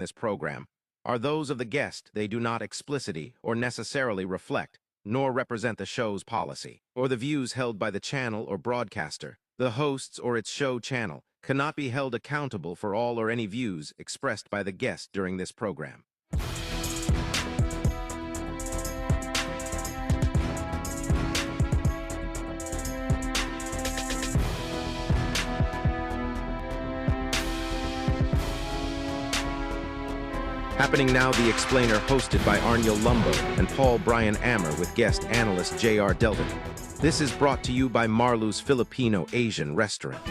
this program are those of the guest. They do not explicitly or necessarily reflect, nor represent the show's policy, or the views held by the channel or broadcaster. The hosts or its show channel cannot be held accountable for all or any views expressed by the guest during this program. Happening now, The Explainer, hosted by Arniel Lumbo and Paul Brian Ammer with guest analyst J.R. Delvin. This is brought to you by Marlu's Filipino Asian Restaurant.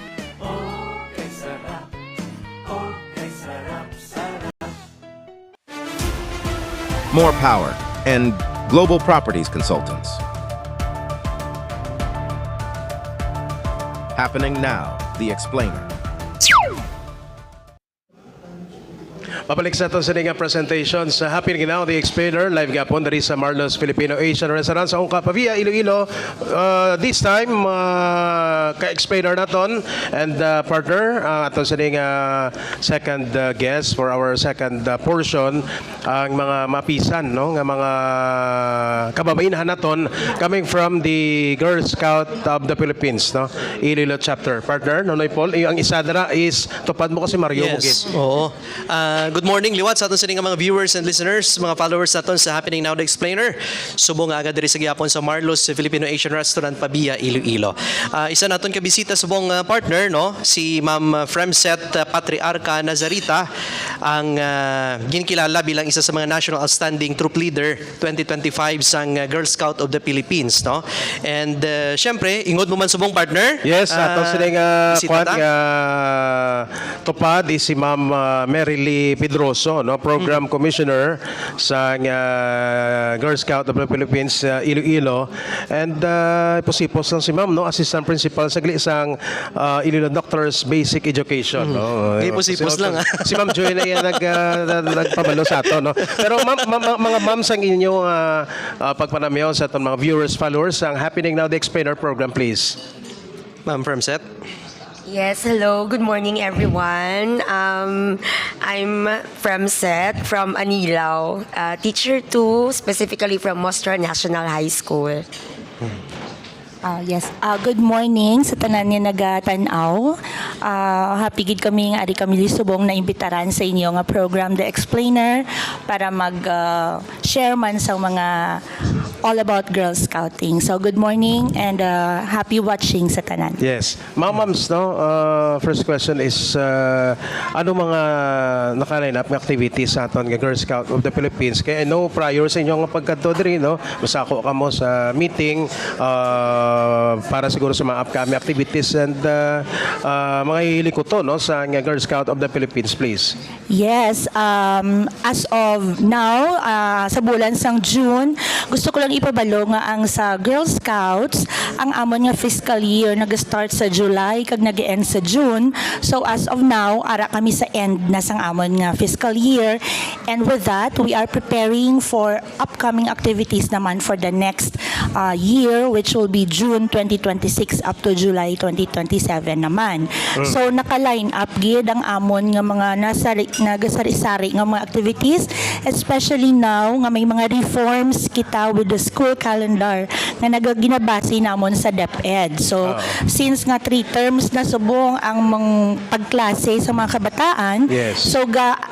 More Power and Global Properties Consultants. Happening now, The Explainer. Pabalik sa ito sa nga presentation sa Happy Now, The Explainer, live gapon dari sa Marlo's Filipino Asian Restaurant sa Ongka Pavia, Iloilo. This time, ka-explainer naton and partner, ato sa nga second guest for our second portion, ang mga mapisan, no? Nga mga kababainahan naton coming from the Girl Scout of the Philippines, no? Iloilo chapter. Partner, Nonoy Paul, ang isa dara is, tupad mo kasi Mario Bugis. Yes, oo. Good morning, liwat sa aton sa mga viewers and listeners, mga followers naton sa Happening Now, The Explainer. Subong agad diri sa gyapon sa Marlo's Filipino Asian Restaurant, Pabia, Iloilo. Isa naton ka bisita subong partner, no? Si Ma'am Fremset Patriarca Nazarita, ang ginkilala bilang isa sa mga National Outstanding Troop Leader 2025 sang Girl Scout of the Philippines, no? And syempre, ingod mo man subong partner. Yes, ato sa nga tupad is si Ma'am Mary Lee Pedroso, no, Program Commissioner sa Girl Scout of the Philippines, Iloilo. And posipos lang si Ma'am, no, Assistant Principal sa isang Iloilo Doctors Basic Education, no. Posipos lang. Si Ma'am Joy na yan nagpabalo sa ato, no. Pero mga ma'am sa inyong pagpanamyaw sa atong mga viewers, followers ang Happening Now, The Explainer program, please. Ma'am Fremset. Yes, hello. Good morning, everyone. I'm Fremset from Anilao, teacher 2, specifically from Mostra National High School. Yes. Good morning sa tanan nga nagatanaw. Happy gid kami nga ari kami lisubong na imbitaran sa inyo nga program The Explainer para mag-share man sa mga all about Girl Scouting. So good morning and happy watching sa tanan. Yes. Ma'ams, no, first question is ano mga naka-line up nga activities sa aton nga Girl Scout of the Philippines? Kaya no prior sa inyong pagkadto diri, no, masako ka mo sa meeting para siguro sa mga upcoming activities and mga hilikoto, no, sa Girl Scout of the Philippines, please. Yes, as of now, sa bulan sang June, gusto ko lang ipabalo nga ang sa Girl Scouts, ang amon nga fiscal year nag-start sa July kag nag-end sa June. So as of now, ara kami sa end na sang amon nga fiscal year. And with that, we are preparing for upcoming activities naman for the next year, which will be June 2026 up to July 2027 naman. So naka-line up gid ang amon nga mga nagasari-sari nga mga activities, especially now nga may mga reforms kita with the school calendar nga nagaginabase namon sa DepEd. So since nga 3 terms na subong ang pagklase sa mga kabataan, yes. So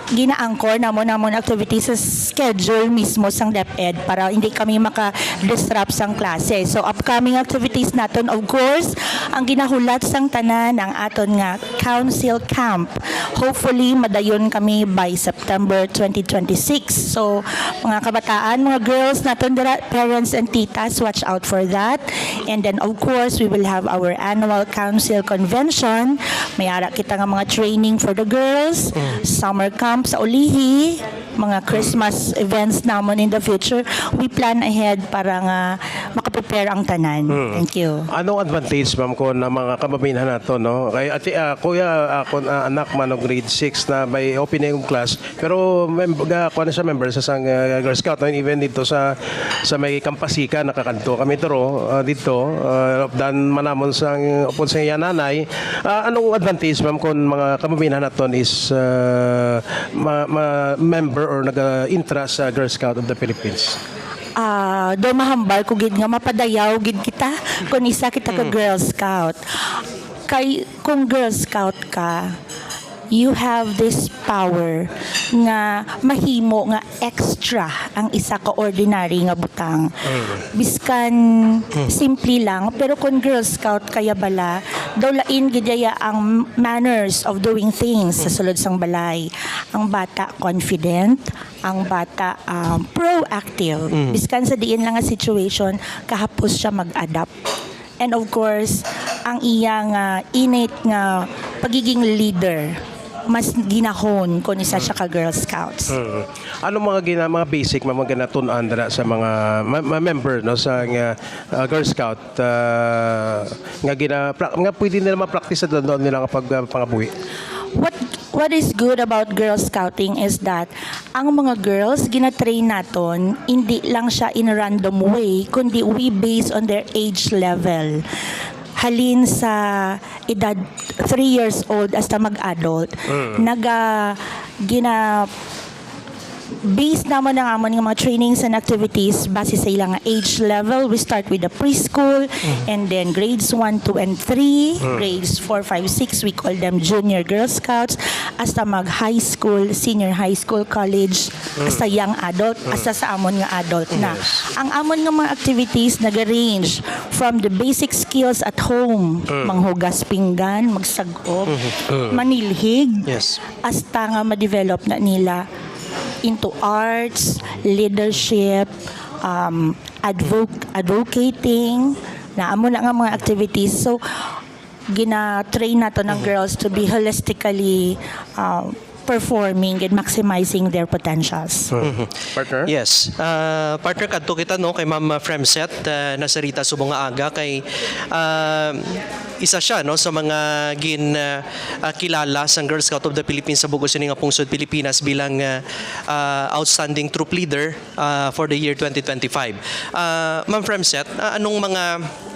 ginaangkor namon activities sa schedule mismo sang DepEd para hindi kami maka-disrupt sang klase. So upcoming activities naton, of course, ang ginahulat sang tanan ang aton nga council camp. Hopefully madayon kami by September 2026. So mga kabataan, mga girls naton dira, parents and titas, watch out for that. And then of course, we will have our annual council convention. May ara kita nga mga training for the girls, summer camp sa Ulihi, mga Christmas events namon in the future, we plan ahead para nga makaprepare ang tanan. Thank you. Anong advantage, ma'am, ko na mga kababayan nato, no? Kay ati, kuya, ako anak man og grade 6 na may opening class, pero ako na siya member sa sang Girl Scout, no? Even dito sa may Kampasika, nakakanto kami turo dito, dan manamon sang upon sa iya nanay. Anong advantage, ma'am, kung mga kababayan naton is member or nag-intra sa Girl Scout of the Philippines? Do mahambal ko gid nga mapadayaw gid kita kung isa kita ka Girl Scout. Kung Girl Scout ka, you have this power nga mahimo nga extra ang isa ka ordinary nga butang. Biskan simple lang, pero kung Girl Scout kaya bala, daw lain gidaya ang manners of doing things sa sulod sang balay. Ang bata confident, ang bata proactive. Biskan sa diin lang nga situation, kahapos siya mag-adapt. And of course, ang iyang innate nga pagiging leader mas ginahon kung isa siya ka Girl Scouts. Ano mga basic mga ganaton andra sa mga member no sa Girl Scout nga pwede nila ma-practice sa doon nila kapag pangabuhi? What is good about Girl Scouting is that ang mga girls gina-train naton hindi lang siya in a random way kundi we based on their age level. Halin sa edad 3 years old hasta mag-adult, based naman ng amon ng mga trainings and activities base sa ilang age level. We start with the preschool and then grades 1, 2, and 3, grades 4, 5, 6, we call them junior Girl Scouts, hasta mag high school, senior high school, college, hasta young adult, hasta sa amon nga adult na. Ang amon nga mga activities nag-range from the basic skills at home, manghugas pinggan, magsagop, manilhig, hasta nga ma-develop na nila into arts, leadership, advocating, na amo na nga mga activities. So, gina-train nato ng girls to be holistically performing and maximizing their potentials. Partner? Yes. Partner, kadto kita no kay Ma'am Fremset nasa Rita Subong nga aga kay isa siya no sa mga kilala sa Girl Scout of the Philippines sa Bugos nga pungsod Pilipinas bilang outstanding troop leader for the year 2025. Ma'am Fremset, anong mga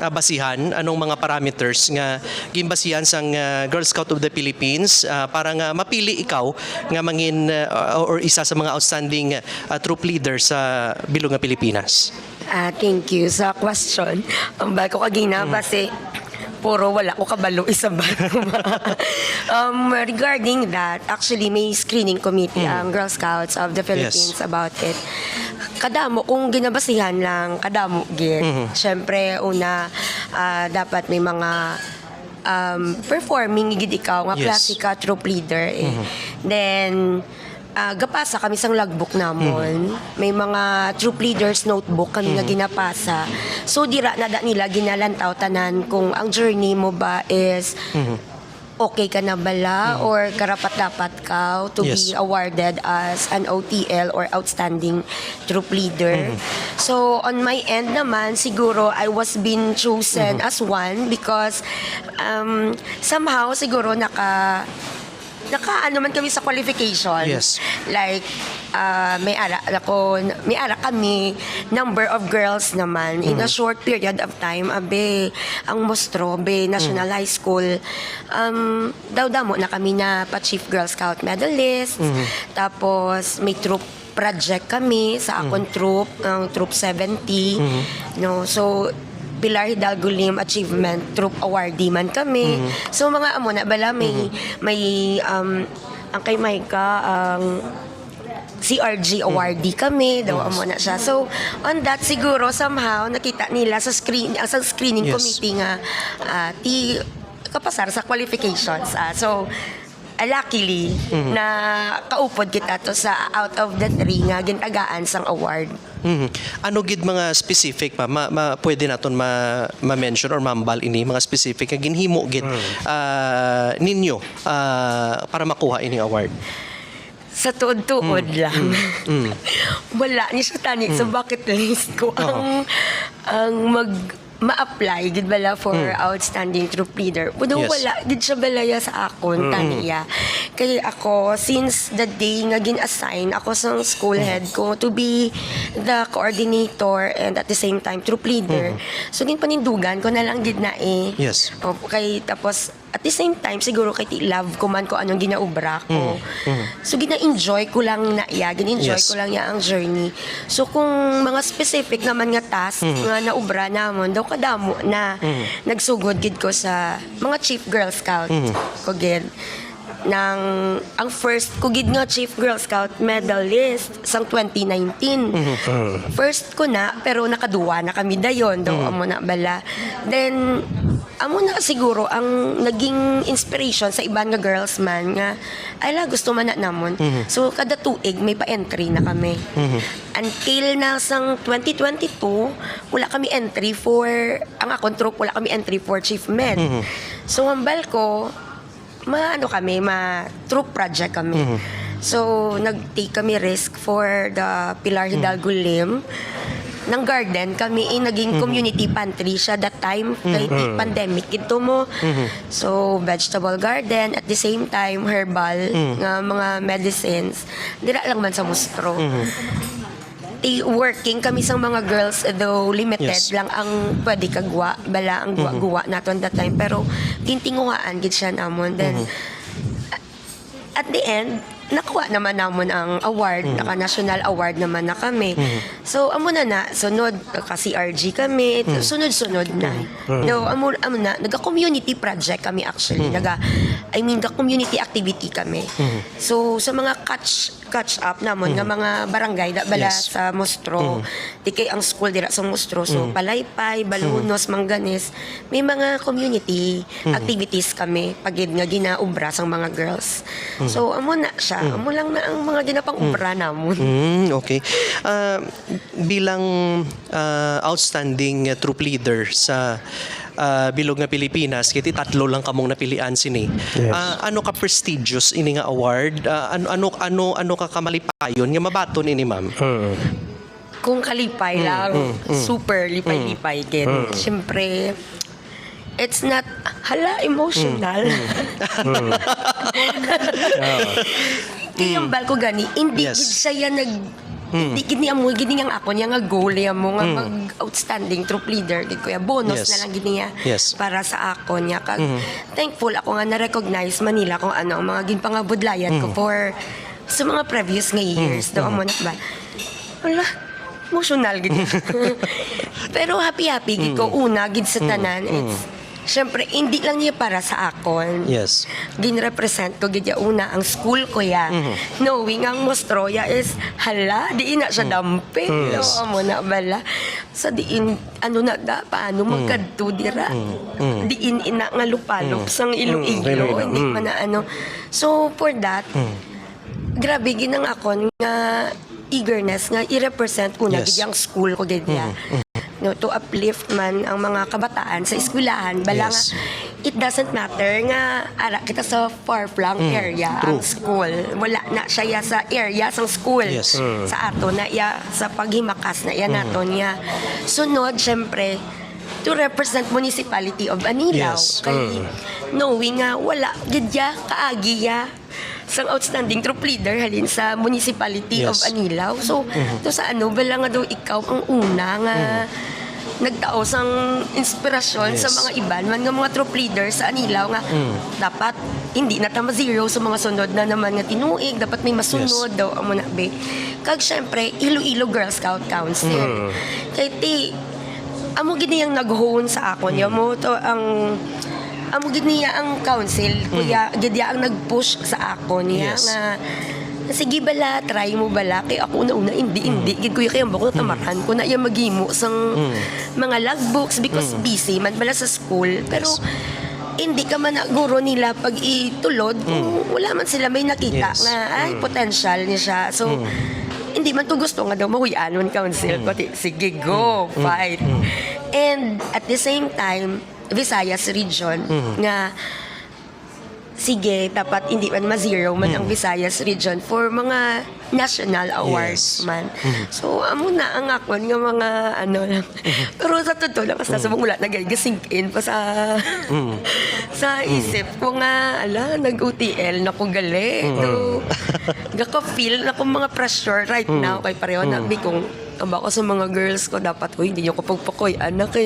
basihan, anong mga parameters nga ginbasihan sang Girl Scout of the Philippines para nga mapili ikaw nga mangin or isa sa mga outstanding troop leader sa bilog nga Pilipinas? Thank you sa question. Ang bago kagina kasi puro wala ko kabalo isa ba. Regarding that, actually may screening committee ang Girl Scouts of the Philippines about it. Kadamo, kung ginabasihan lang, kadamo git. Siyempre, una, dapat may mga performing gid ikaw nga klase ka troop leader then gapasa kami sang logbook namon may mga troop leaders notebook kami nga ginapasa so dira na da nila ginalantaw tanan kung ang journey mo ba is okay ka na bala or karapat-dapat ka to be awarded as an OTL or outstanding troop leader. So on my end naman siguro I was being chosen as one because somehow siguro naka ano man kami sa qualification. Like may ara kami number of girls naman in a short period of time ang mostro National High School daw-damo na kami na pa Chief Girl Scout medalist tapos may troop project kami sa akong troop ang troop 70 no so Pilar Hidalgo Lim Achievement Troop Awardee man kami. So mga amo na bala may ang kay Maika ang CRG awardee kami daw amo na siya. So on that siguro somehow nakita nila sa screening committee nga ti kapasar sa qualifications. So luckily na kaupod kita to sa out of the 3 nga gintagaan sang award. Ano gid mga specific pa pwede naton ma-mention or mambal ini mga specific nga ginhimo gid ninyo para makuha ini award? Sa tuod-tuod lang. Wala ni siya tani sa bucket list ko ang ma-apply gid bala for outstanding troop leader. Pero Yes. wala gid siya balaya sa akon taniya. Kaya ako since the day nga gin-assign ako sa school head ko to be the coordinator and at the same time troop leader. So panindugan ko na lang gid na eh. Yes. O, kay tapos at the same time siguro kay love ko man ko anong ginaubra ko. So gina-enjoy ko lang na iya, gina-enjoy Yes. ko lang ya ang journey. So kung mga specific naman nga task nga naubra namon daw kadamo na nagsugod gid ko sa mga Chief Girl Scout ko gid ng ang first ko gid nga Chief Girl Scout medalist sang 2019. First ko na pero nakaduwa na kami dayon daw amo na bala. Then amo na siguro ang naging inspiration sa iban nga girls man nga ay la gusto man na namon. So kada tuig may pa-entry na kami. Until na sang 2022 wala kami entry for ang akong troop wala kami entry for Chief Med. So hambal ko kami, troop project kami. So, nag-take kami risk for the Pilar Hidalgo Lim. Ng garden, kami naging community pantry siya that time, kay pandemic ito mo. So, vegetable garden, at the same time, herbal, nga mga medicines. Dira lang man sa mustro. Working kami sa mga girls though limited Yes. lang ang pwede kagwa bala ang guwa naton that time pero tintinguhaan gid siya namon then at the end nakuha naman namon ang award naka-national award naman na kami so amo na sunod kasi RG kami sunod-sunod na no amo na naga-community project kami actually the community activity kami so sa mga catch up namon nga mga barangay da bala Yes. sa Mostro di kay ang school dira sa Mostro so Palaypay Balunos Manganes may mga community activities kami pagid nga ginaubra sang mga girls so amo na siya amo lang na ang mga ginapang-ubra namon Okay. Bilang outstanding troop leader sa bilog nga Pilipinas, kiti tatlo lang kamong napilian sini. Yes. Ano ka prestigious ini nga award? Ano ka kamalipayon nga mabaton ini ma'am? kung kalipay lang super lipay-lipay gid syempre it's not emotional. Kaya yung bal ko gani, hindi Yes. gid siya hindi gid niya mo gid niyang ako niya nga goal niya mo nga mag outstanding troop leader gid kuya bonus Yes. na lang gid niya Yes. para sa ako niya kag thankful ako nga na-recognize Manila kung ano ang mga ginpangabudlayan ko for sa mga previous nga years daw amo na ba wala emotional gid pero happy gid ko una gid sa tanan it's syempre, hindi lang niya para sa akon. Yes. Gin-represent ko gidya una ang school ko ya. Knowing ang Mostroya is, diin na siya dampi. Yes. Mo na bala. Sa diin, paano magkadto dira. Diin ina nga lupalop sang Iloilo. Hindi man na So, for that, grabe ginang akon nga eagerness nga i-represent una Yes. gidyang school ko gidya. No, to uplift man ang mga kabataan sa eskwelahan bala Yes. nga it doesn't matter nga ara kita sa far-flung area True. ang school wala na siya ya sa area sang school Yes. sa ato na ya sa paghimakas na ya naton niya sunod syempre to represent municipality of Anilao Yes. kay knowing nga wala gidya kaagi ya sang outstanding troop leader halin sa municipality of Yes. Anilao. So, to sa bala nga daw ikaw ang una nga nagtao sang inspirasyon sa Yes. mga iban man nga mga troop leader sa Anilao nga dapat hindi na tama zero sa mga sunod na naman nga tinuig dapat may masunod daw amo na be kag syempre Iloilo Girl Scout Council kay ti amo gid niyang nag-hone sa akon mo to ang amo gid niya ang council kuya gid niya ang nag-push sa ako niya Yes. nga sige bala try mo bala kay ako una hindi gid kuya kay ambako tamaran ko na iya maghimo sang mga logbooks because busy man bala sa school pero hindi ka man na guro nila pag itulod kung wala man sila may nakita Yes. nga ay potential niya siya so hindi man to gusto nga daw mahuyanon council ko sige go fight and at the same time Visayas region nga sige, dapat hindi man ma-zero man ang Visayas region for mga national awards Yes. man. So, amo na ang akon nga mga ano lang. Pero sa totoo lang, basta sa mga wala nag-sink in pa sa sa isip ko nga, nag-UTL na ko gali. So, gaka-feel na kong mga pressure right now kay pareho na kung aba ko sa mga girls ko dapat hindi nyo ko pagpakoy anak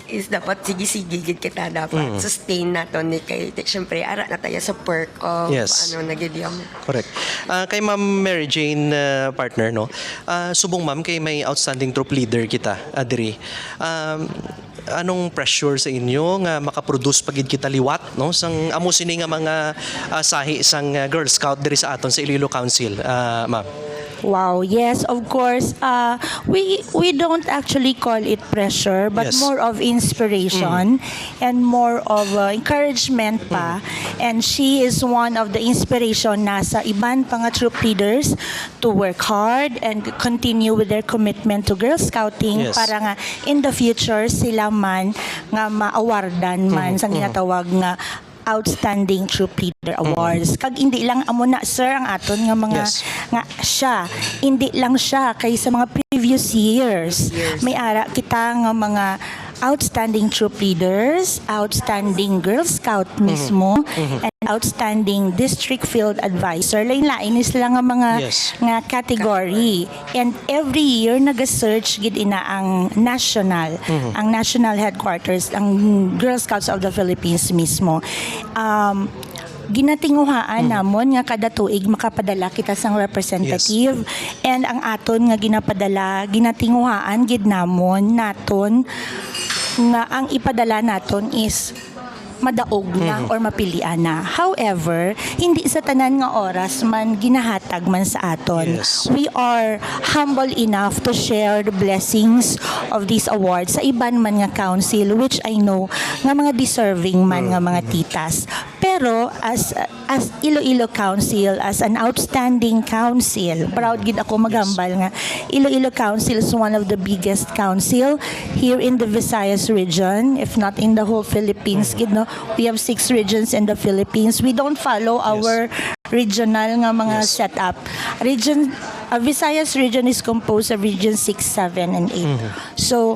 is dapat sige gid kita dapat sustain naton ni kay syempre ara na tayo sa perk of Yes. nagidyam. Correct. Kay Ma'am Mary Jane, partner, no? Subong ma'am, kay may outstanding troop leader kita, diri. Anong pressure sa inyo nga makaproduce pagid kita liwat, no? Sang amo sini nga mga sahi sang Girl Scout diri sa aton sa Iloilo Council, ma'am. Wow, yes, of course. We don't actually call it pressure, but Yes. more of inspiration and more of encouragement pa. And she is one of the inspiration na sa iban pa nga troop leaders to work hard and continue with their commitment to Girl Scouting Yes. para nga in the future sila man nga ma-awardan man sa ginatawag nga Outstanding Troop Leader Awards. Kag hindi lang amo na sir ang aton nga mga Yes. nga siya, hindi lang siya kay sa mga previous years. May ara kita nga mga outstanding troop leaders, outstanding Girl Scout mismo, and outstanding district field advisor. Lain-lain is sila nga mga Yes. nga category. And every year nag-search gid ina ang national headquarters, ang Girl Scouts of the Philippines mismo. Ginatinguhaan namon nga kada tuig makapadala kita sang representative, and ang aton nga ginatinguhaan gid namon naton nga ang ipadala naton is madaog na or mapilian na. However, hindi sa tanan nga oras man ginahatag man sa aton. Yes. We are humble enough to share the blessings of these awards sa iban man nga council, which I know nga mga deserving man nga mga titas. Pero as Iloilo Council, as an outstanding council, proud gid ako magambal nga Iloilo Council is one of the biggest council here in the Visayas region, if not in the whole Philippines. Gid no, we have 6 regions in the Philippines. We don't follow our regional nga mga setup. Visayas region is composed of region 6, 7, and 8. So,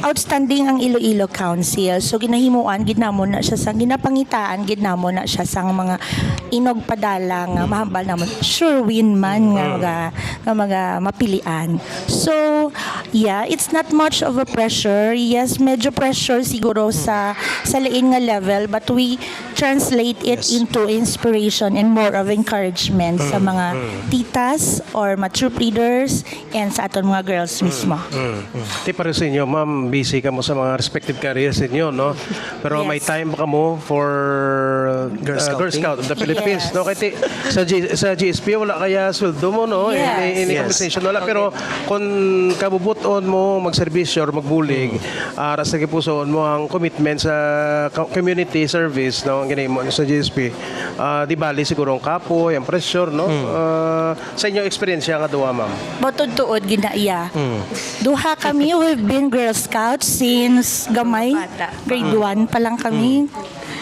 outstanding ang Iloilo Council. So ginahimuan gid namon na siya sang ginapangitaan gid namon na siya sang mga inog padala nga mahambal namon sure win man nga mga mapilian. So yeah, it's not much of a pressure. Yes, medyo pressure siguro sa lain nga level, but we translate it into inspiration and more of encouragement sa mga titas or mga troop leaders and sa aton mga girls mismo. Ti para sa inyo, ma'am, busy ka mo sa mga respective careers ninyo, no? Pero Yes. may time ka mo for Girl Girl Scouting. Scout of the Philippines, Yes. no? Kaya sa GSP, wala kaya sweldo mo, no? Yes. Ini Yes. compensation wala. Pero kung kabubuton mo magserbisyo or magbulig, rasa kipusoon mo ang commitment sa community service, no? Ang ganyan mo sa GSP. Di bali siguro ang kapoy, ang pressure, no? Sa inyo experience nga duwa, ma'am. Botod-tuod ginaiya. Duha kami, we've been Girl Scouts since gamay. Bata. Grade 1 pa lang kami.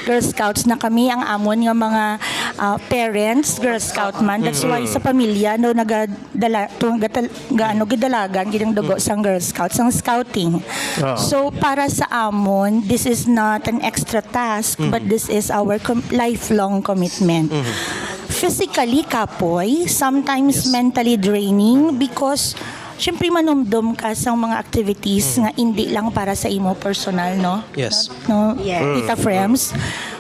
Girl Scouts na kami. Ang amon nga mga parents, Girl Scout man. That's why sa pamilya, no, gidalagan, ginang dugo sang Girl Scouts, sang scouting. So, para sa amon, this is not an extra task, but this is our lifelong commitment. Physically kapoy, sometimes mentally draining because syempre manumdum ka sa mga activities nga hindi lang para sa imo personal, no? Yes. No? Yes. Tita Frems,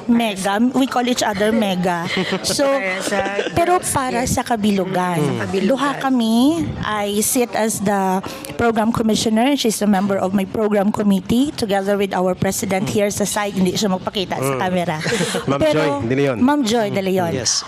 mega, we call each other mega. So, Para sa pero girls, para yes. sa kabilugan. Sa kabilugan. Duha kami, I sit as the program commissioner. She's a member of my program committee together with our president here sa side. Hindi siya magpakita sa camera. Ma'am Joy De Leon. Ma'am Joy De Leon. Yes.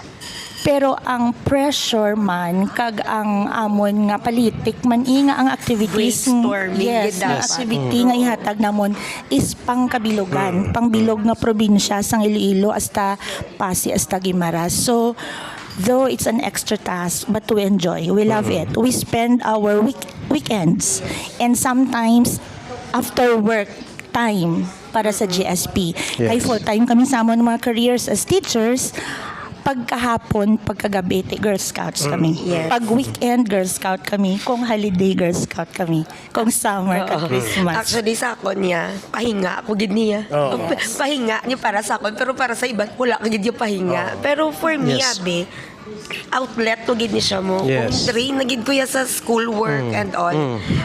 Pero ang pressure man kag ang amon nga politik man nga ang activities Brainstorming yes, gid ang dapat. activity nga ihatag namon is pangkabilugan, pangbilog nga probinsya sang Iloilo hasta Pasig hasta Guimaras. So though it's an extra task, but we enjoy. We love it. We spend our weekends and sometimes after work full-time para sa GSP. Yes. Kay full-time kami sa amon mga careers as teachers, pagkahapon, pagkagabi, Girl Scouts kami. Yes. Pag weekend, Girl Scout kami. Kung holiday, Girl Scout kami. Kung summer, ka Christmas. Actually, sa akon niya, pahinga ako gid niya. Oo. Pahinga niya para sa akon, pero para sa iba, wala ka gid yung pahinga. Pero for me, Yes. abi, outlet to gid ni siya mo. Yes. Kung train na gid ko ya sa school work and all.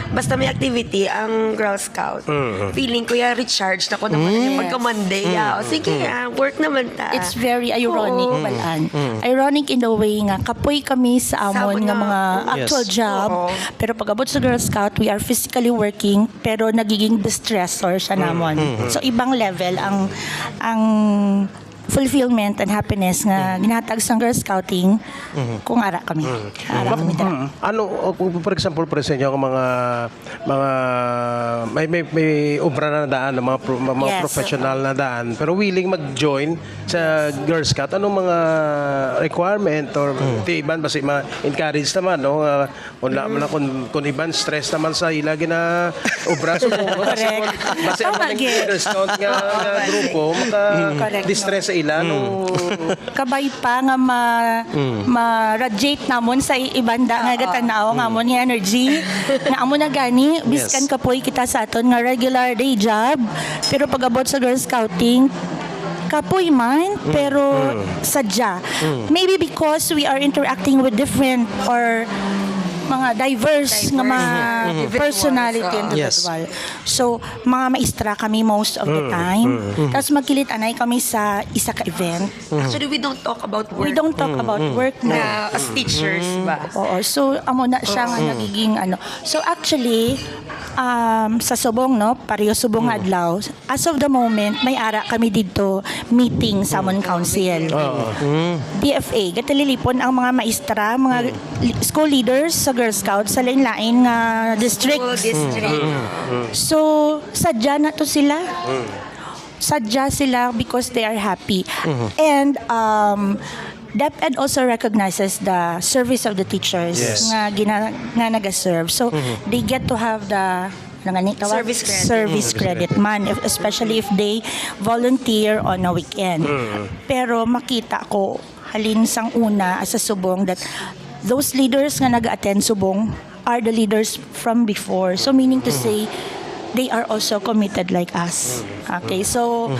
Basta may activity ang Girl Scout. Feeling ko ya recharge na ko naman yung pagka-Monday. O sige, work naman ta. It's very ironic, Oo. Balaan. Ironic in the way nga, kapoy kami sa Sa amon amon nga nga. mga actual Yes. job. Oo. Pero pag abot sa Girl Scout, we are physically working, pero nagiging distressor siya namon. So, ibang level ang fulfillment and happiness nga ginatag sa Girl Scouting kung ara kami. Ara kami dala. Ano, for example, present yung mga may obra na daan, mga Yes. professional na daan, pero willing mag-join sa Girl Scout, anong mga requirement or iban basi ma-encourage naman, no? Kung iban stress naman sa ila gina obra so Correct. basi Tama, ang Gil. Girl Scout nga grupo maka-distress sa ila no. Kabay pa nga ma-radiate namon sa ibanda nga gatanaw nga amon nga energy nga amon na gani biskan kapoy kita sa aton nga regular day job pero pag abot sa Girl Scouting kapoy man pero sadya maybe because we are interacting with different or mga diverse nga mga personality individual. So, mga maestra kami most of the time. Tapos magkilit-anay kami sa isa ka event. Actually, we don't talk about work. We don't talk about work na. na as teachers ba? Oo. So, amo na siya nga nagiging ano. So, actually, sa Subong, no? Pareho Subong adlaw. As of the moment, may ara kami dito meeting sa amon council. DFA. Gatalilipon ang mga maestra, mga school leaders sa Girl Scouts sa lain-lain nga district. School district. So, sadya na to sila. Sadya sila because they are happy. And DepEd also recognizes the service of the teachers Yes. nga nag-serve. So, they get to have the Service credit. service credit man, especially if they volunteer on a weekend. Pero makita ko halin sang una sa Subong that those leaders nga nag-attend Subong are the leaders from before. So meaning to say, they are also committed like us. Okay, so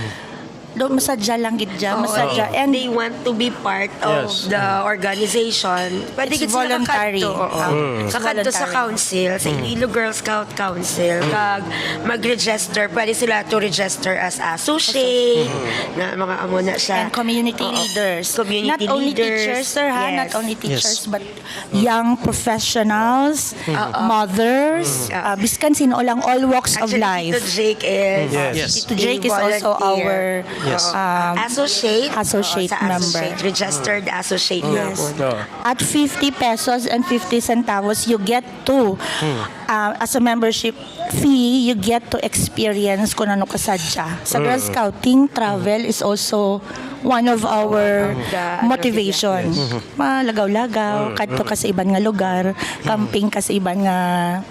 do masadya lang gid dyan, masadya. And And they want to be part of Yes. the organization. Pwede It's gid sila voluntary. kakadto. It's Kakadto sa voluntary. council, sa Iloilo Girl Scout Council. Kag mag-register, pwede sila to register as associate, na mga amo na siya. and community Oo. leaders. Community Not only leaders. teachers, sir, ha? Yes. Not only teachers, but young professionals, mothers, biskan sino lang, all walks of Actually, life. Tito Jake is Yes. Tito Jake is also our associate. associate sa member. associate, registered associate Yes. na po. At 50 pesos and 50 centavos, you get to, as a membership fee, you get to experience kung ano kasadya. Sa Girl Scouting, travel is also one of our motivation. Malagaw-lagaw, kadto ka sa ibang nga lugar, camping ka sa ibang nga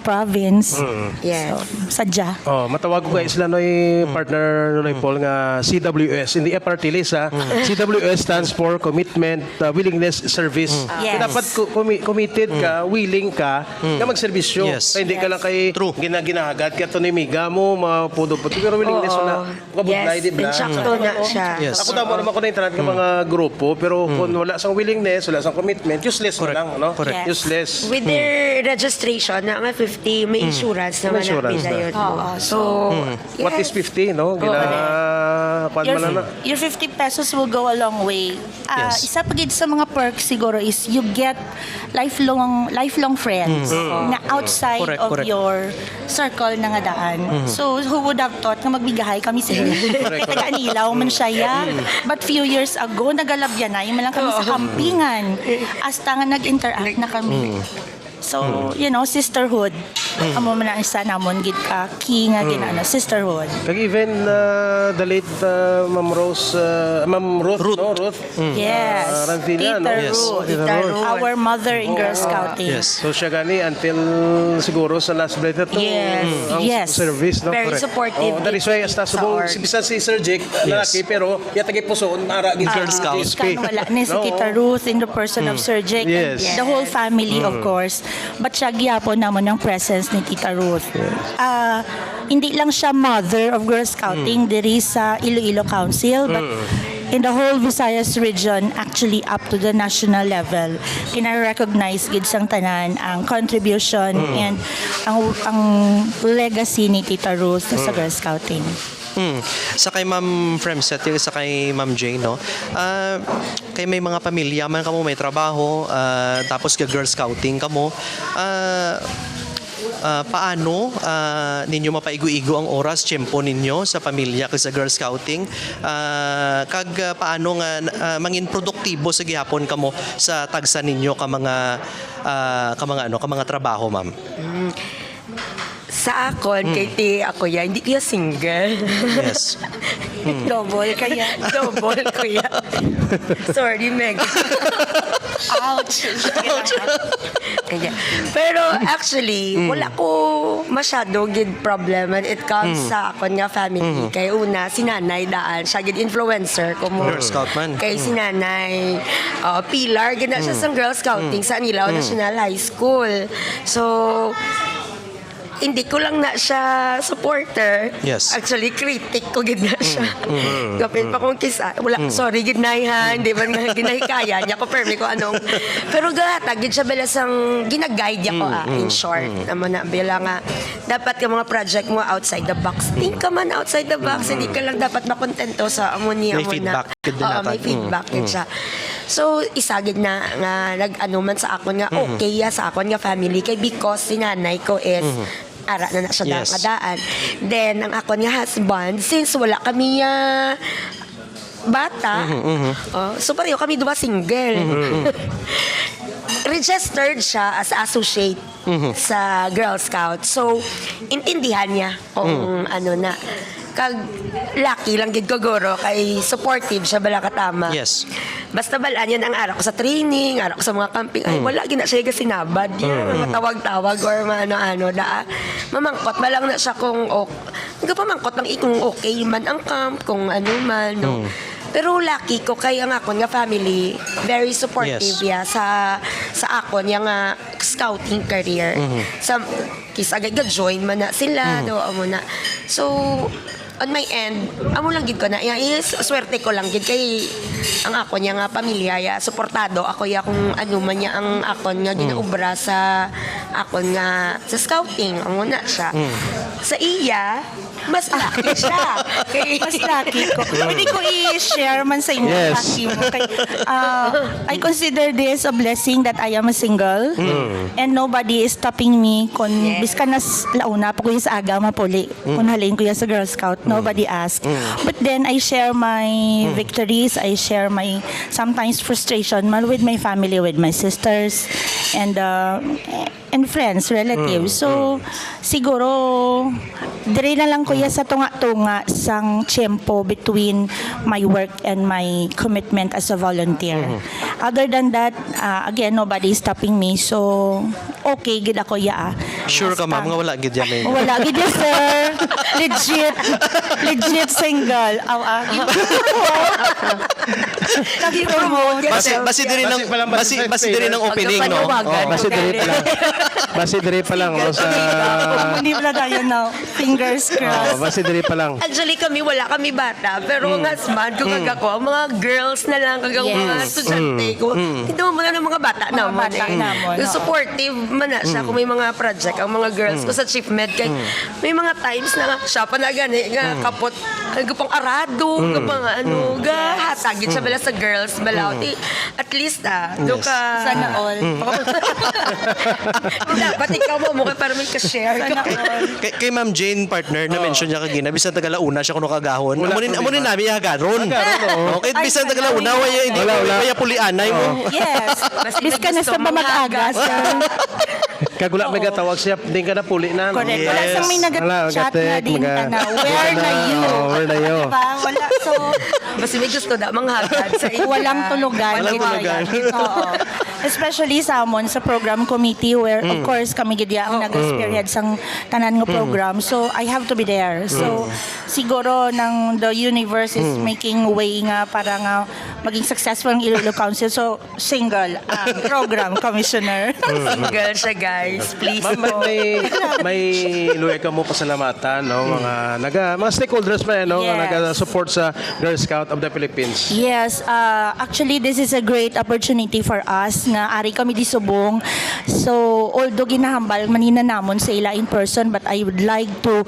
province. Yes. Sadya. Oh, matawag ko kay sila noy partner noy Paul nga CWS in the FRT list ha. CWS stands for Commitment, Willingness, Service. Yes. Dapat committed ka, willing ka na magserbisyo. Yes. Kaya hindi ka lang kay True. ginagad ka to ni miga mo, mapudo-pudo pero willingness na kabudlay di ba? Insakto na siya. Yes. Ako tama naman ko na internet ka mga grupo pero kung wala sang willingness, wala sang commitment, useless na lang, no? Correct. Yes. Useless. With their registration na nga 50, may insurance naman May insurance na na. yun. Oo. So, What is 50, no? Kwan Your, man na. your 50 pesos will go a long way. Yes. Isa pa gid sa mga perks siguro is you get lifelong friends na outside Correct, of correct. your circle na nga daan. So who would have thought nga magbigahay kami sa taga-Anilaw man siya ya. But few years ago nagalabyan na yung lang kami sa kampingan. Hasta nga nag-interact na kami. So, sisterhood. Amo man ang isa namon gid ka key nga ginano, sisterhood. Kag even the late Ma'am Rose, Ma'am Ruth, no? Ruth. Yes. Rancilla, no? Tita Yes. Ruth. Tita Ruth. Our mother in Girl Scouting. Yes. So siya gani until siguro sa last breath to Yes. ang Yes. service, no? Very Correct. supportive Oh, that is why hasta sa subong org. si bisan si Sir Jake lalaki pero yatagi puson mara gid Girl Scout. Kan wala ni si Tita Ruth in the person of Sir Jake and Yes. the whole family of course. But siya gyapon namon ang presence ni Tita Ruth. Hindi lang siya mother of Girl Scouting diri sa Iloilo Council but in the whole Visayas region, actually up to the national level, kina-recognize gid sang tanan ang contribution and ang legacy ni Tita Ruth sa Girl Scouting. Sa kay Ma'am Fremset, yung sa kay Ma'am Jane, no? Kay may mga pamilya man kamo, may trabaho, tapos ka Girl Scouting kamo, paano ninyo mapaigo-igo ang oras, tiyempo ninyo sa pamilya kag sa Girl Scouting? Kag paano nga mangin produktibo sa gihapon kamo sa tagsa ninyo ka mga trabaho, ma'am? Sa akon, kay ti ako ya, hindi kaya single. Yes. Double kaya. Double kuya. Sorry, Meg. Ouch. Kaya. Pero actually, wala ko masyado gid problem when it comes sa akon nga family. Kay una, si nanay daan, siya gid influencer ko mo. Girl Scout man. Kay si nanay, Pilar, gid na siya sa Girl Scouting sa Anilao National High School. So, hindi ko lang na siya supporter. Yes. Actually, critic ko gid na siya. Kapit pa kong kisa. Wala, sorry, gid na ha. Hindi man nga ginahikaya niya ko, permi ko anong. Pero gata, gid siya belasang ginaguide niya ko in short. Naman na, bila nga, dapat ka mga project mo outside the box. Think ka man outside the box. Hindi ka lang dapat makontento sa amo niya. May feedback gid din natin. May feedback gid siya. So, isagid na nga nag-ano man sa akon nga, okay ya sa akon nga family. Kay because si nanay ko is ara na siya Yes. daan. Then, ang ako niya husband, since wala kami bata, so pareho kami duwa single. Registered siya as associate sa Girl Scout. So, intindihan niya kung ano na. Kag lucky lang gid ko guro kay supportive siya bala katama. Yes. Basta balaan yan ang araw ko sa training, araw ko sa mga camping. Ay, wala gina siya kasi sinabad. Yan, mga tawag-tawag or ano-ano. Mamangkot ba lang na siya kung nagpamangkot lang kung okay man ang camp, kung ano man. No? Pero lucky ko kay ang akon nga family, very supportive Yes. sa akon yung scouting career. Sa kisagay ga-join man na sila, do amo na. So, on my end, amo lang gid ko na. Swerte ko lang gid kay ang ako niya nga pamilya ya suportado ako ya kung ano man niya ang akon nga ginaubra sa akon nga sa scouting amo na siya. Sa iya mas lucky siya. Kay Mas lucky ko. Pwede ko i-share man sa inyo. Yes. Lucky mo. I consider this a blessing that I am a single and nobody is stopping me kung biskan na launa pa ko yung sa aga mapuli. Kung halin ko yung sa Girl Scout, nobody asked. But then I share my victories. I share my sometimes frustration man with my family, with my sisters and friends, relatives. So, siguro, dire na lang kuya sa tunga-tunga sang tiyempo between my work and my commitment as a volunteer. Other than that, again, nobody is stopping me. So, okay, gid ako ya. Sure ka, ma'am, nga wala gid yan. Wala, gid yan, sir. Legit single. Nag-promote. Basi diri ng opening, no? Basi dire pa lang. Basi dire pa lang sa Hindi pala tayo now. Fingers crossed. basi dire pa lang. Actually kami, wala kami bata. Pero ang husband ko kag ako, ang mga girls na lang kag ang mga Yes. estudyante ko. Hindi mo na ng mga bata naman. bata namon, oo. Supportive man na siya kung may mga project ang mga girls ko sa Chief Med. Kay may mga times na nga, siya pa na gani, nga kapot, gapang arado, gapang ano, hatagit siya bala sa girls, bala. At least do ka. Sana all. Dapat ikaw mo kay para may ka-share. Sana all. Kay Ma'am Jane, partner, na-mention niya kagina, bisan tagalauna siya kuno kagahon. Amunin namin hagaron. Okay, bisan Ay, tagalauna, waya hindi wala. waya pulianay mo. Yes. Bis ka na sa gusto mo pamag-aga, sir. Kagula may gatawag siya, hindi ka na puli na. no? Correct. Wala sang may Wala, nag-chat na magatek, din ka na. Where na you? Where na you? Diba? Wala. So, Basta may gusto na manghagad sa inyo. walang tulugan. Walang tulugan. Oo. Especially sa amon sa program committee where of course kami gid ang nag-experience ang tanan nga program. So I have to be there. So siguro nang the universe is making way nga para nga maging successful ang Iloilo Council. So single ang program commissioner. Single siya, guys. Please Ma'am, po. may luwi ka mo pasalamatan, no? Mga stakeholders pa, no? Yes. Nag-support sa Girl Scout of the Philippines. Yes, actually this is a great opportunity for us nga ari kami di subong. So although ginahambal manina namon sa ila in person but I would like to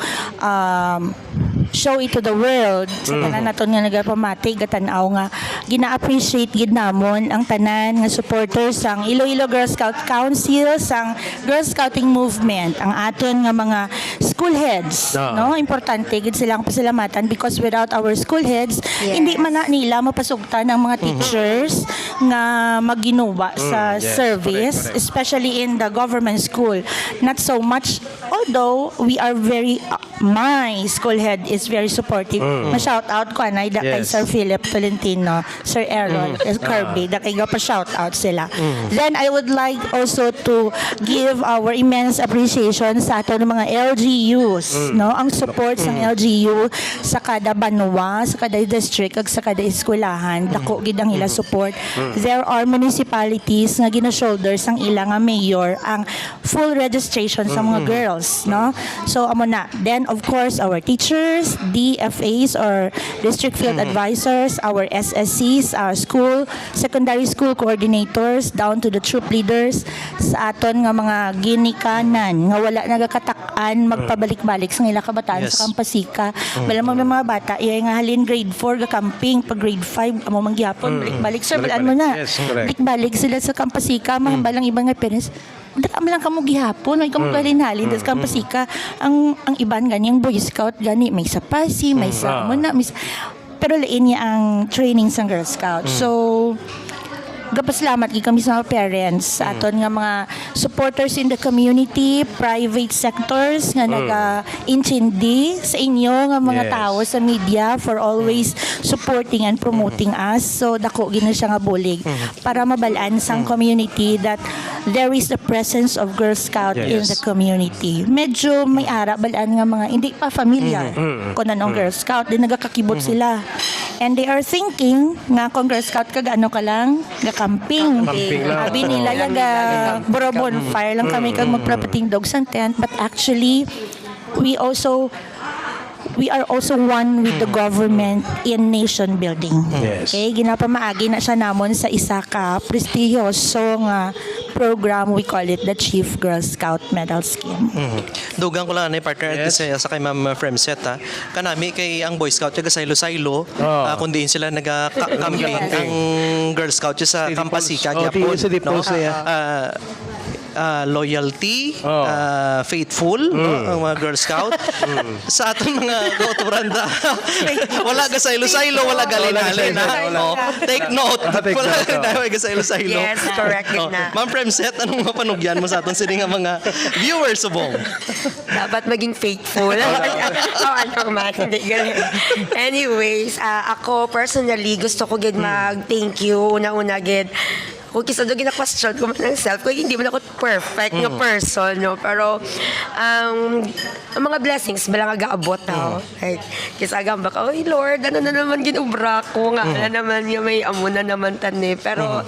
show it to the world sa tanan naton nga nagapamati gatanaw nga gina-appreciate gid namon ang tanan nga supporters sang Iloilo Girl Scout Council sang Girl Scouting movement ang aton nga mga school heads no importante gid silang pasalamatan because without our school heads hindi man na nila mapasugtan ang mga teachers nga maginuwa sa service especially in the government school not so much although we are very my school head is very supportive ma-shout out ko anay da kay Yes. Sir Philip Tolentino Sir Errol Kirby da kay pa shout out sila then I would like also to give our immense appreciation sa aton mga LGUs no ang support sang LGU sa kada banwa sa kada district ag sa kada eskwelahan dako gid ang ila support there are municipalities nga gina-shoulder sang ila nga mayor ang full registration sa mga girls no so amo na then of course our teachers DFAs or district field advisors our SSCs our school secondary school coordinators down to the troop leaders sa aton nga mga ginikanan nga wala nagakatak-an magpabalik-balik sa ila kabataan Yes. sa Kampasika bala mo mga bata iya nga halin grade 4 ga camping pag grade 5 amo manggihapon balik-balik sir balaan mo na Yes, correct. balik sila sa Kampasika mga balang ibang nga parents daka lang kamo gihapon ay kamo halin-halin sa Kampasika ang iban ganyang Boy Scout gani may sa Pasi may sa mo na pero lain niya ang training sa Girl Scout so gapasalamat gid kami sa mga parents sa aton nga mga supporters in the community, private sectors nga naga-intindi sa inyo nga mga Yes. tao sa media for always supporting and promoting us. So dako gid na siya nga bulig para mabalaan sang community that there is the presence of Girl Scout in Yes. the community. Medyo may ara balaan nga mga hindi pa familiar kung anong Girl Scout din nagakakibot sila. And they are thinking nga kung Girl Scout ka gaano ka lang camping. Camping lang. Sabi nila yaga buro bonfire lang kami kag magpapating dog sa tent but actually we are also one with the government in nation building. Yes. Okay, ginapamaagi na siya namon sa isa ka prestigiyoso nga program we call it the Chief Girl Scout Medal Scheme. Dugang ko lang na partner Yes. sa kay Ma'am Fremset ha. Kanami kay ang Boy Scout taga Saylo-Saylo kundi sila naga-camping Yes. ang Girl Scout sa Kampasika Oh, gyapon, sa Dipos, yeah. Loyalty, faithful, ang mga Girl Scout. Sa aton mga kauturanda, wala ga saylo-saylo, wala galin-halin. Wala. Take note, Take wala note, oh. ga saylo-saylo. Yes, correct Oh, na. Ma'am Fremset, anong mapanugyan mo sa aton sini nga mga viewers subong? Dapat maging faithful. Ano man, hindi ganun. Anyways, ako personally, gusto ko gid mag-thank you. Una-una gid. Kung kisa doon gina-question ko man ng self, kung hindi man ako perfect nga person, no? Pero, ang mga blessings, bala nga gaabot ako. Like, kisa agam baka, oy Lord, ano na naman ginubra ko nga, na naman yung may amo na naman tani. Pero,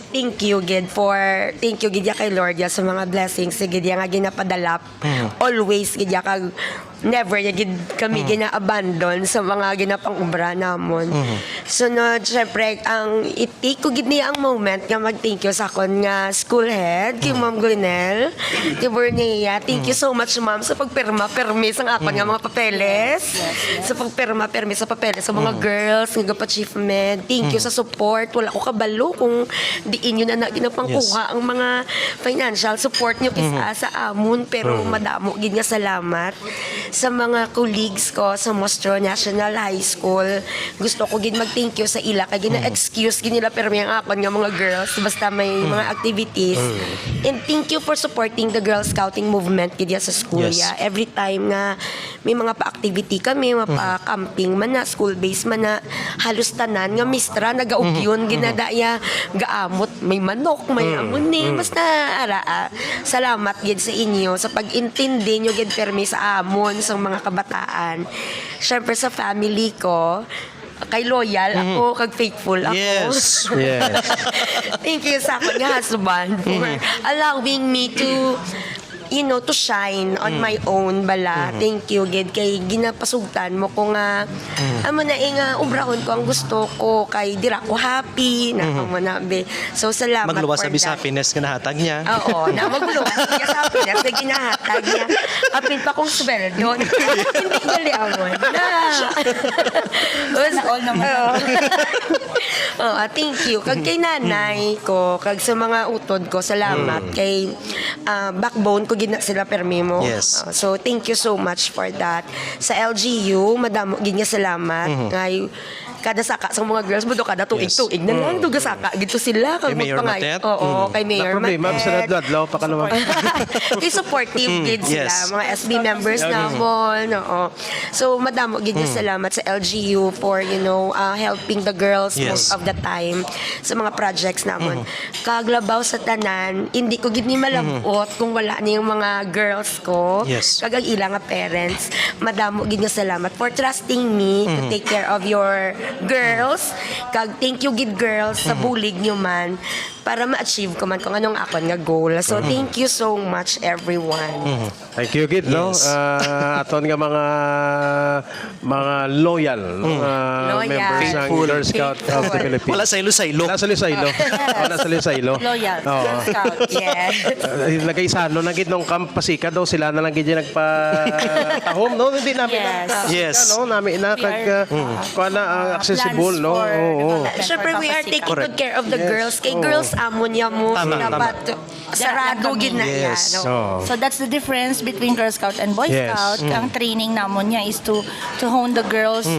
thank you gid ya kay Lord ya sa mga blessings gid ya nga ginapadalap always gid ya kag never ya gid kami gina-abandon sa mga ginapang-ubra namon sunod syempre ang i-take ko gid niya ang moment nga mag-thank you sa akon nga school head kay Ma'am Glinel kay Bornea thank you so much ma'am sa pagpirma-permis ang akon nga mga papeles sa pagpirma-permis sa papeles sa mga girls nga pa-achievement thank you sa support wala ko kabalo kung diin yun na ginapangkuha ang mga financial support nyo kisa sa amon pero madamo gid nga salamat sa mga colleagues ko sa Mostro National High School. Gusto ko gid mag-thank you sa ila kay gina-excuse ginila pero may akon nga mga girls basta may mga activities. And thank you for supporting the Girl Scouting movement gid sa school. Yes. Yeah. Every time nga may mga pa-activity kami, mga pa-camping man na, school-based man na, halos tanan nga mistra nagaugyon ginadaya gaamot may manok, may amuni, basta ara. Salamat gid sa inyo sa pag-intindi nyo gid permi sa amon sa mga kabataan. Syempre sa family ko, kay loyal ako, kag faithful ako. Yes. Yes. Thank you sa akin nga husband for allowing me to to shine on my own bala. Thank you gid kay ginapasugtan mo ko nga amo na nga ubrahon ko ang gusto ko kay dira ko happy na amo na be. So salamat Magluwas for sa bis that. happiness nga nahatag niya. Oo, na magluwas siya sa happiness na ginahatag niya. Apin pa kong sweldo. Hindi gali amon. Na. all naman. Thank you. Kag kay nanay ko, kag sa mga utod ko, salamat. Kay backbone ko gina sila permi mo. Yes. So thank you so much for that. Sa LGU, madamo gid nga salamat. Ngay kada saka sa mga girls mo do kada tuig-tuig na lang duga saka gito sila kag Kay Mayor magpangay. Matet? Oo, kay Mayor Na problema, Matet. sa Nadladlaw pa ka naman. Kay supportive kids sila, yes. mga SB members namon. Oo. So madamo gid nga salamat sa LGU for helping the girls Yes. most of the time sa mga projects namon. Kaglabaw sa tanan, hindi ko gid ni malabot kung wala ni yung mga girls ko. Yes. Kag ang ilang nga parents, madamo gid nga salamat for trusting me to take care of your girls. Kag thank you gid girls sa bulig nyo man para ma-achieve ko man kung anong akon nga goal. So thank you so much everyone. Thank you, Gid, no? Yes. Aton nga mga loyal, Loyal. members ng Faithful. Girl Scout of the Faithful. Philippines. Wala saylo-saylo. Nasa Lisaylo. Nasa Lisaylo. Loyal. Oo. Girl Scout. Yeah. Nagaisano na gid nung camp pasika daw sila na lang gid yung nagpa-tahom, no? Hindi namin Yes. na Yes. no? Namin na kag kuha na accessible, no? Oo. Siyempre, we are taking good care of the girls. Kay girls, amon niya mo. Tama, Dapat sarado gid na yan. Yes. No? Oo. So that's the difference between Girl Scout and Boy Yes. Scout. Ang training namon niya is to hone the girls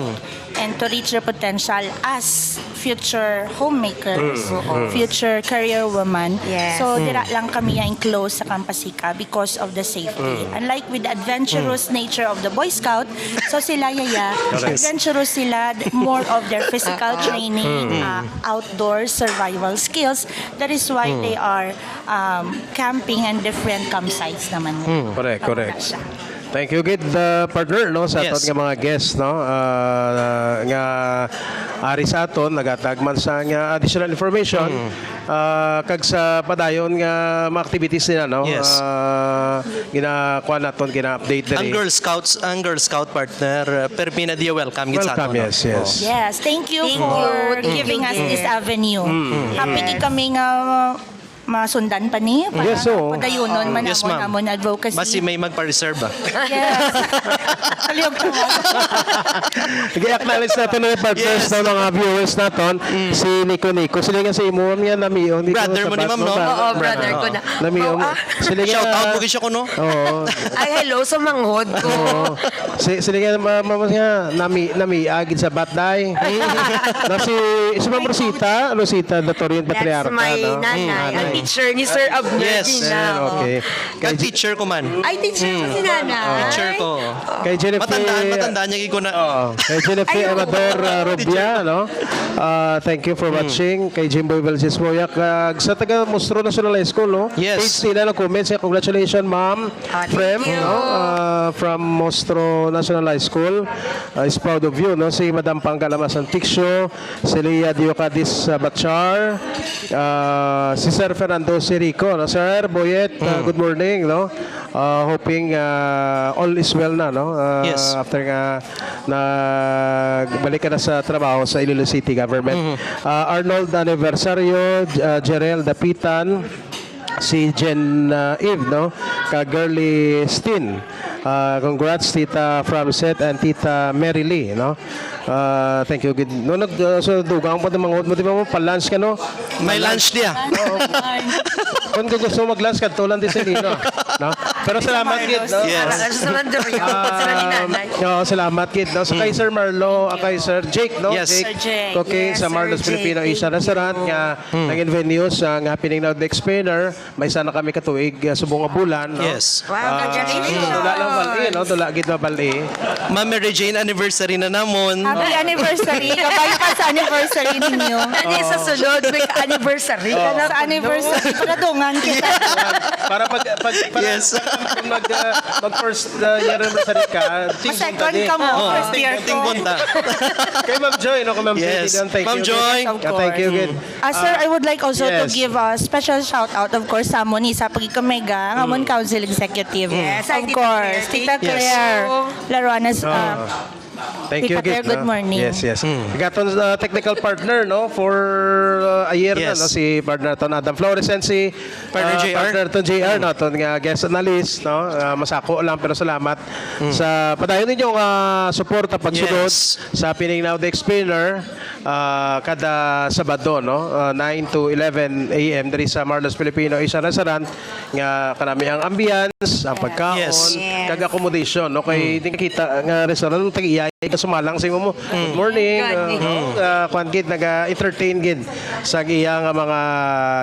and to reach their potential as future homemakers, future career woman. Yes. So dira lang kami yung close sa Campasica because of the safety. Unlike with the adventurous nature of the Boy Scout, so sila adventurous sila, more of their physical training, outdoor survival skills. That is why they are camping and different campsites naman. Correct, correct. Siya. Thank you, Gid, partner, no, sa Yes. aton nga mga guests, no, nga ari sa aton, nagatagman sa nga additional information, kag sa padayon nga mga activities nila, no, Yes. ginakuha naton, gina-update Ang diri. Girl Scout partner, perpina dia welcome gid sa Welcome, aton. yes, yes. Yes, thank you Thank for you. giving us Thank you. this avenue. Happy gid kami nga masundan pa ni para Yes, oo. padayunon man Yes, ma'am. amon advocacy. Basi may magpa-reserve ba? Yes. Kaliyog ko. I-acknowledge natin ng partners Yes. ng mga viewers naton, si Nico. Sila nga sa imo nga namiyon dito Brother sa mo ni ma'am, no? Oo, brother ko na. Namiyon. Sila nga Shout out mo gid siya ko no. Oo. Ay, hello sa manghod ko. Oo. Sila nga mama nga nami agid sa Batday. Na si Ma'am Rosita Datorian That's Patriarca, my no? nanay. Ang teacher ni Sir Abner Yes. Dina. Okay. Kag teacher ko man. Ay, teacher ko si nanay. Teacher ko. Kay Jennifer Matandaan niya gid ko na. Kay Jennifer Ay, oo. Amador Rubia, no? Thank you for watching. Kay Jimboy Valsis Moyak. Sa taga Mostro National High School, no? Yes. Page nila ng comments. Congratulations, ma'am. Thank Frem, you. no? From Mostro National High School. Is proud of you, no? Si Madam Pangalamas Antiksyo, si Leah Diocadis Bachar, si Sir Fernando Sirico, no? Sir Boyet, good morning, no? Hoping all is well na, no? Yes. After nga balik ka na sa trabaho sa Iloilo City Government. Arnold Aniversario, Jerel Dapitan, si Jen Eve, no? Ka Girly Stin. Congrats Tita Framset and Tita Mary Lee, no? Thank you. No, so dugang mo mga mo di ba mo pa-lunch ka, no? May lunch dia. Kung gusto mo mag-lunch ka, tulan din sa Lino. No? Pero salamat gid, no? Yes. Sa Mandaluyong, sa ninanay. Salamat gid, no? So kay Sir Marlo, kay Sir Jake, no? Yes. Sir Jake. Okay, Yes, sa Marlo's Sir Jake. Filipino Asian Restaurant nga naging venues ang happening now the explainer. May sana kami katuig subong nga bulan, no? Yes. Wow, congratulations. Dula lang bali, no? Dula gid mabali. Ma'am Mary Jane, anniversary na namon. Happy anniversary. Kabayo pa sa anniversary ninyo. Ano sa sunod? May anniversary ka na. Sa anniversary. Pagadungan kita. Para para Yes. kung mag first year anniversary ka, Second ka mo. First year ko. Tingpunta. Kay Ma'am Joy, no? Kay Ma'am Yes. Joy, thank Ma'am you. Joy. Of Yeah, thank you course. gid. Sir, I would like also to yes. give a special shout out, of course, sa Amon, sa Pagkikamega, Amon Council Executive. Yes, Of Tita course. Claire. Tita Yes. Claire. Laruanas. Thank you, Tita Claire, Git, good no? morning. Yes, yes. Gaton technical partner, no? For a year Yes. na, no? Si partner ton Adam Flores and si Partner JR. partner ton JR, no? Ton nga guest analyst, no? Masako lang, pero salamat sa padayon ninyong suporta pagsunod Yes. sa Pining Now the Explainer kada Sabado, no? 9 to 11 a.m. diri sa Marlo's Filipino Asian Restaurant nga kanami ang ambience, ang pagkaon, Yes. kag accommodation, no? Kay di kita nga restaurant tag-iyay ka sumalang sa imo mo. Good morning. Kwan gid naga-entertain gid sa iya nga mga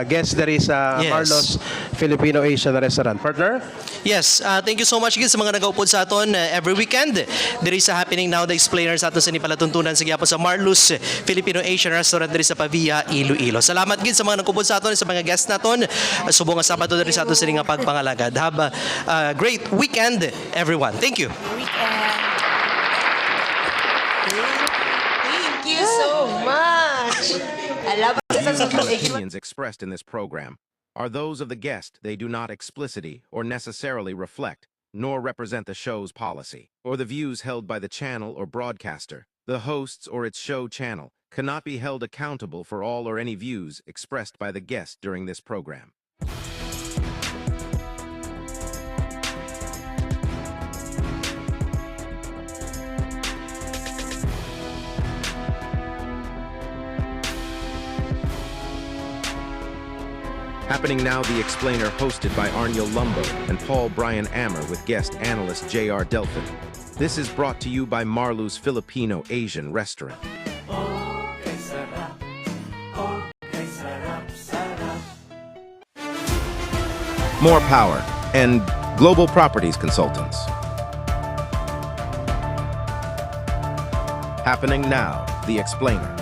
guests diri sa Yes. Marlo's Filipino Asian Restaurant. Partner? Yes, thank you so much gid sa mga nagaupod sa aton every weekend. Diri sa Happening Now the Explainer sa aton sa palatuntunan sa gyapon sa Marlo's Filipino Asian Restaurant diri sa Pavia, Iloilo. Salamat gid sa mga nagupod sa aton sa mga guests naton. Subong nga Sabado diri sa aton sa nga pagpangalagad. Have a great weekend everyone. Thank you. Thank you so much. I love Views and opinions expressed in this program are those of the guest. They do not explicitly or necessarily reflect nor represent the show's policy or the views held by the channel or broadcaster. The hosts or its show channel cannot be held accountable for all or any views expressed by the guest during this program. Happening Now the Explainer, hosted by Arnyo Lumbo and Paul Brian Ammer with guest analyst J.R. Delphin. This is brought to you by Marlo's Filipino Asian Restaurant. More power and Global Properties Consultants. Happening Now, the Explainer.